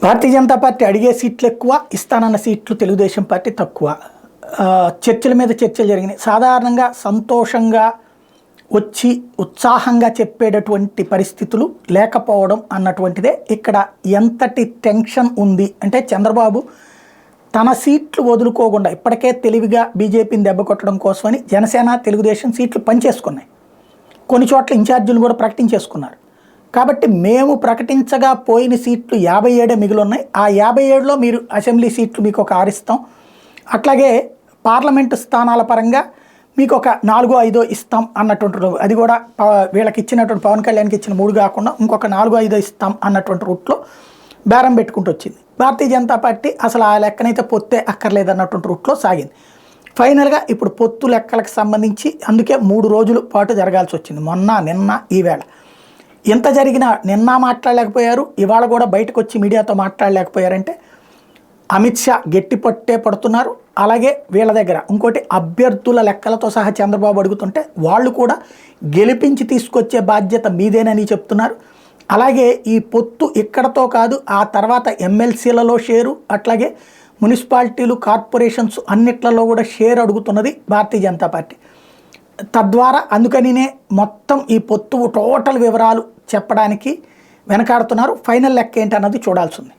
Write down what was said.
Bharatiya Janata party అడిగే సీట్లు ఎక్కువ, ఇస్తానన్న సీట్లు తెలుగుదేశం పార్టీ తక్కువ. చర్చల మీద చర్చలు జరిగినాయి. సాధారణంగా సంతోషంగా వచ్చి ఉత్సాహంగా చెప్పేటటువంటి పరిస్థితులు లేకపోవడం అన్నటువంటిదే ఇక్కడ ఎంతటి టెన్షన్ ఉంది అంటే, చంద్రబాబు తన సీట్లు వదులుకోకుండా ఇప్పటికే తెలివిగా బీజేపీని దెబ్బ కొట్టడం కోసమని జనసేన తెలుగుదేశం సీట్లు పనిచేసుకున్నాయి. కొన్ని చోట్ల ఇన్ఛార్జీలు కూడా ప్రకటించేసుకున్నారు. కాబట్టి మేము ప్రకటించగా పోయిన సీట్లు 57 మిగిలి ఉన్నాయి. ఆ 57లో మీరు అసెంబ్లీ సీట్లు మీకు ఒక 6 ఇస్తాం, అట్లాగే పార్లమెంటు స్థానాల పరంగా మీకు ఒక 4-5 ఇస్తాం అన్నటువంటి, అది కూడా వీళ్ళకి ఇచ్చినటువంటి పవన్ కళ్యాణ్కి ఇచ్చిన 3 కాకుండా ఇంకొక 4-5 ఇస్తాం అన్నటువంటి రూట్లో బేరం పెట్టుకుంటూ వచ్చింది. భారతీయ జనతా పార్టీ అసలు ఆ లెక్కనైతే పొత్తే అక్కర్లేదు అన్నటువంటి రూట్లో సాగింది. ఫైనల్గా ఇప్పుడు పొత్తు లెక్కలకు సంబంధించి అందుకే 3 రోజుల పాటు జరగాల్సి వచ్చింది. మొన్న, నిన్న, ఈవేళ. ఎంత జరిగినా నిన్న మాట్లాడలేకపోయారు, ఇవాళ కూడా బయటకు వచ్చి మీడియాతో మాట్లాడలేకపోయారంటే అమిత్ షా గట్టి పట్టే పడుతున్నారు. అలాగే వీళ్ళ దగ్గర ఇంకోటి అభ్యర్థుల లెక్కలతో సహా చంద్రబాబు అడుగుతుంటే వాళ్ళు కూడా గెలిపించి తీసుకొచ్చే బాధ్యత మీదేనని చెప్తున్నారు. అలాగే ఈ పొత్తు ఇక్కడతో కాదు, ఆ తర్వాత ఎమ్మెల్సీలలో షేరు, అట్లాగే మున్సిపాలిటీలు, కార్పొరేషన్స్ అన్నిట్లలో కూడా షేర్ అడుగుతున్నది భారతీయ జనతా పార్టీ. తద్వారా అందుకనినే మొత్తం ఈ పొత్తు టోటల్ వివరాలు చెప్పడానికి వెనకాడుతున్నారు. ఫైనల్ లెక్క ఏంటన్నది చూడాల్సి ఉంది.